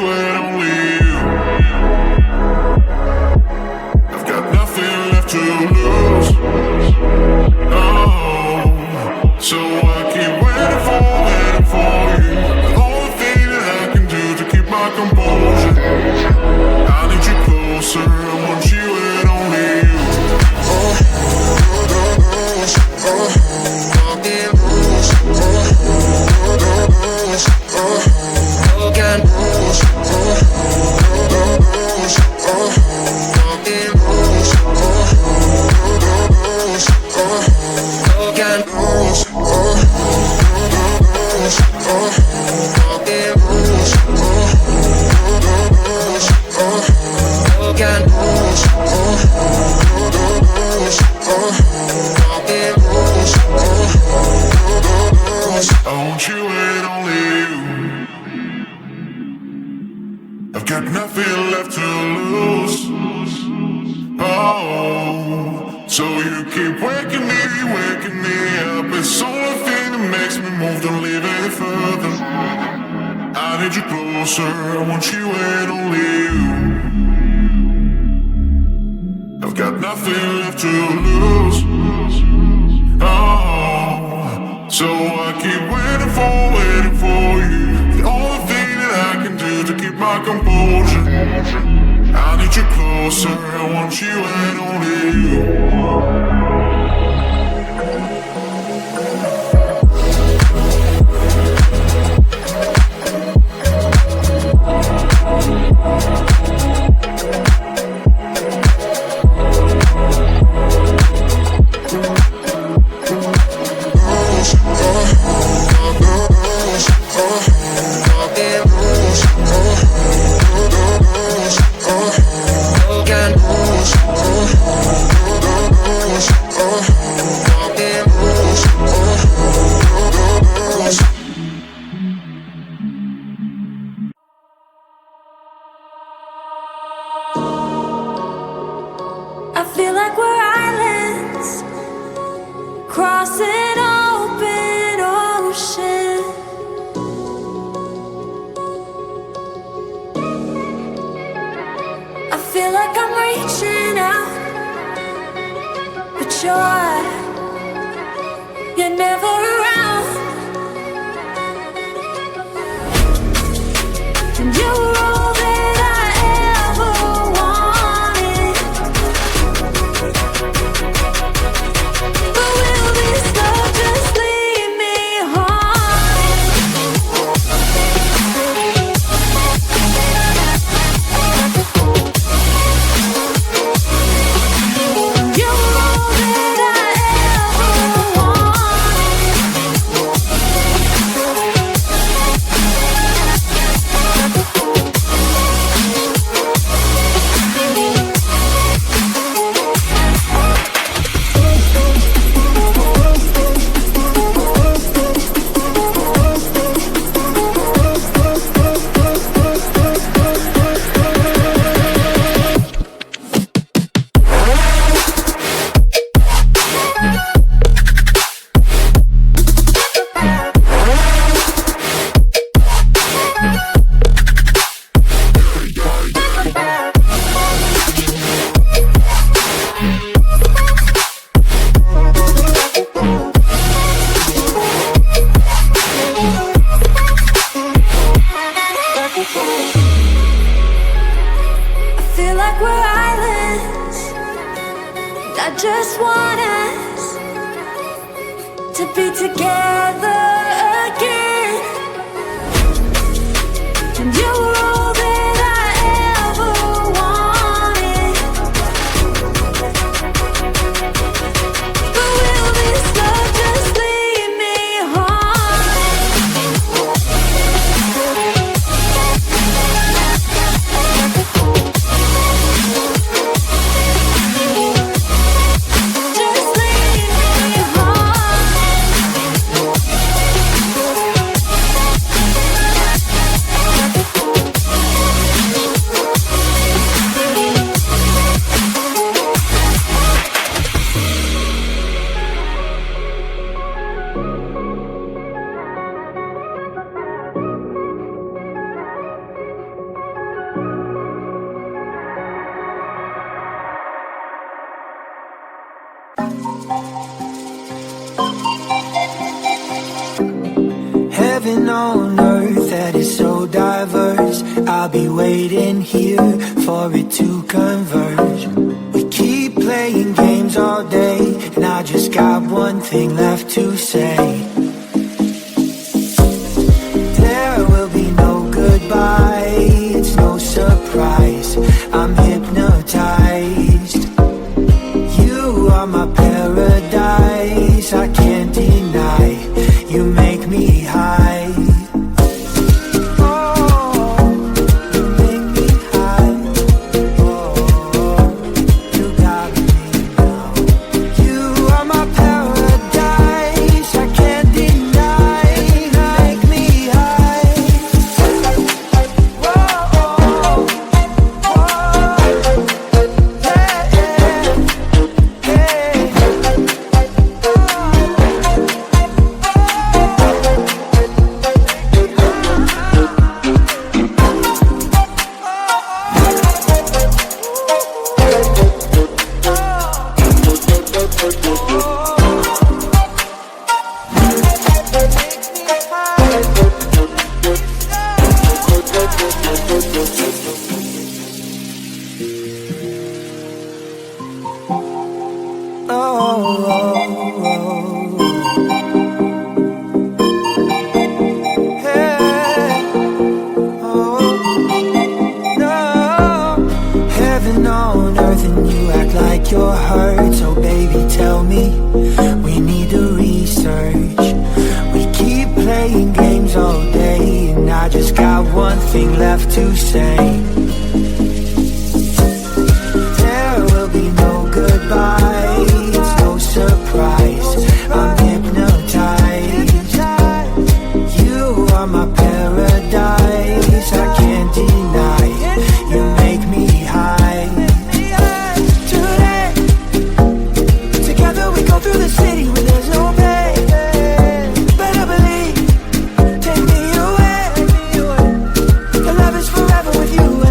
and only you. I've got nothing left to lose. Oh, so I keep waiting for you. The only thing that I can do to keep my composure. I need you closer, I want you and only you. I've got nothing left to lose. Oh, so you keep waking me up. It's the only thing that makes me move, don't leave any further. I need you closer, I want you and only you. I've got nothing left to lose. Oh, so I keep waiting for you. The only thing that I can do to keep my composure. I need you closer, I want you and only you. I feel like we're islands crossing open ocean. I feel like I'm reaching out, but you're never around. And you were all that I ever wanted. But will this love just leave me You were all that I ever wanted. I just want us to be together again. And you were all that I ever wanted. But will this love just leave me Just leave me home. on earth that is so diverse. I'll be waiting here for it to converge. We keep playing games all day, and I just got one thing left to say. There will be no goodbye, it's no surprise, I'm hypnotized. You are my paradise, I can't deny, you make me high. With you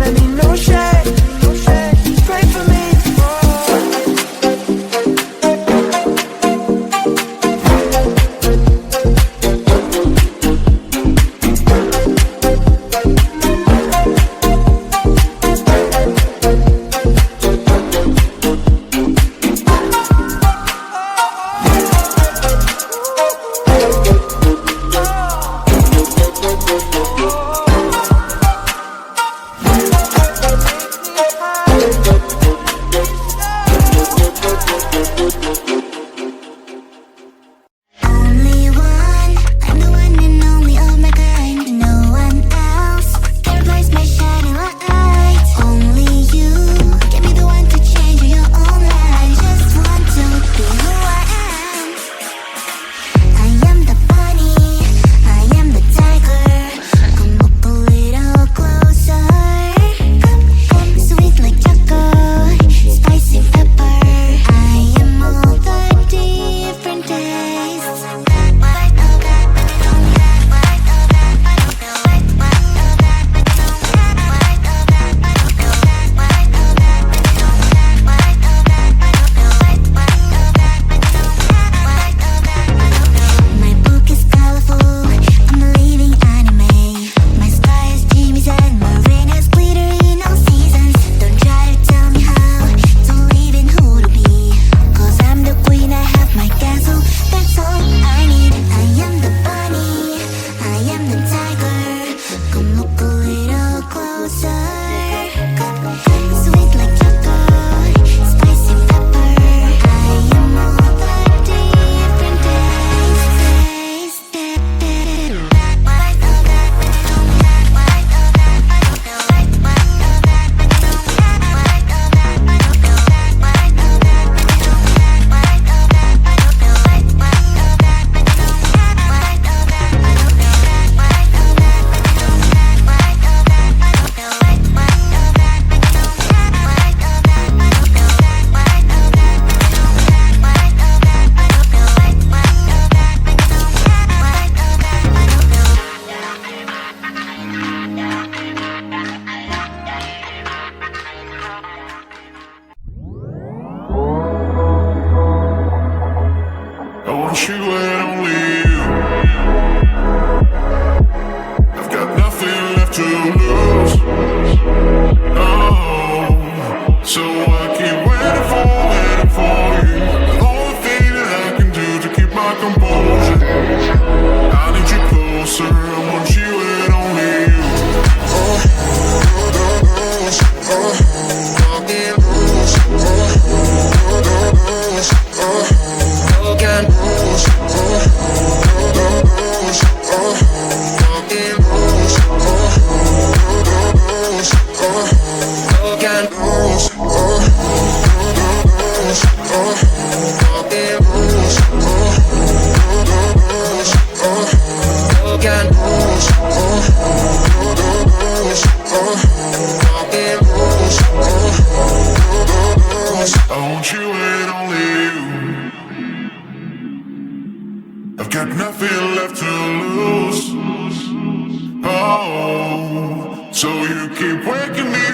So you keep waking me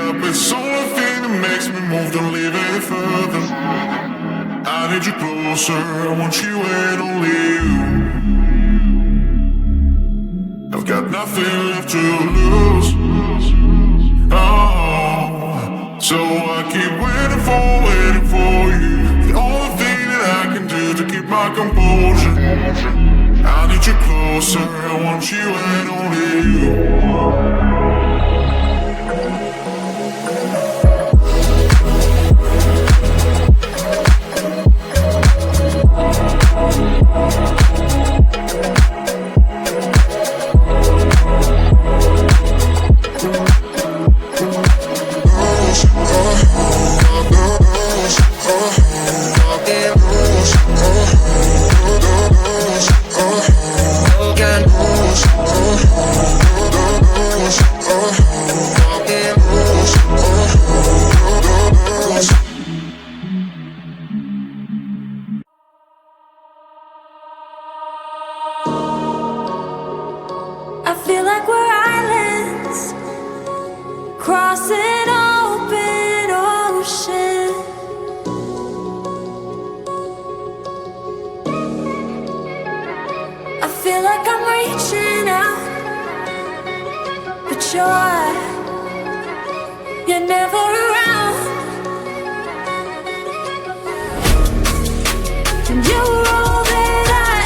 up. It's the only thing that makes me move, don't leave any further. I need you closer, I want you and only you. I've got nothing left to lose. Oh, so I keep waiting for you. The only thing that I can do to keep my composure. I need you closer, I want you and only you. I feel like we're islands crossing open ocean. I feel like I'm reaching out, but you're never around. And you're all that I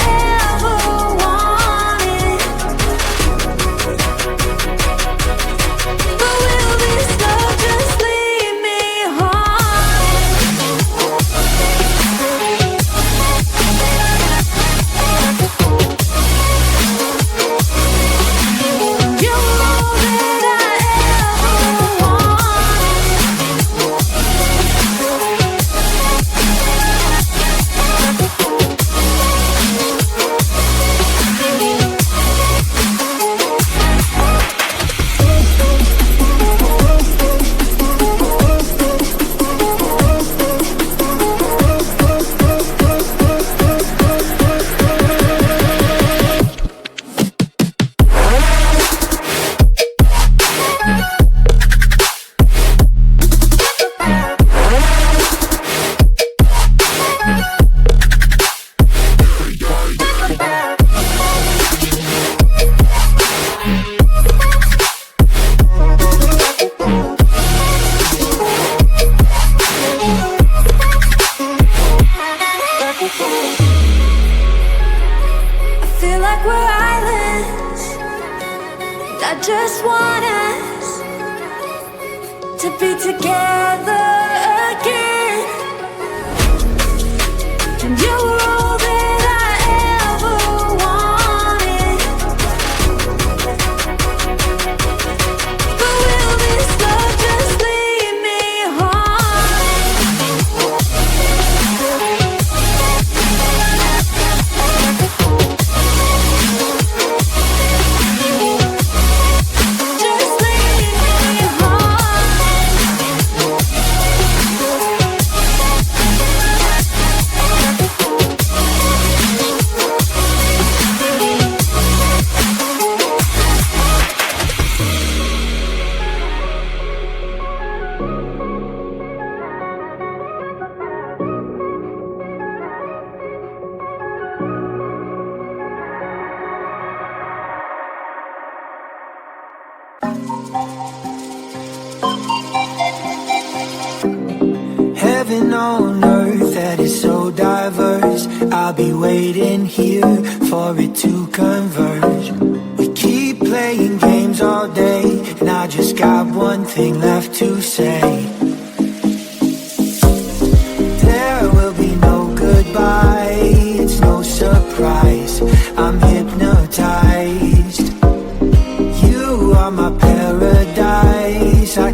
ever wanted. But we'll be slow, just leave me You're all that I ever I feel like we're islands. I just want us to be together again. And you were all that I ever wanted. But we'll be slow, just leave me Heaven on earth that is so diverse. I'll be waiting here for it to converge. We keep playing games all day, and I just got one thing left to say. There will be no goodbye, it's no surprise. I'm hypnotized. You are my paradise. I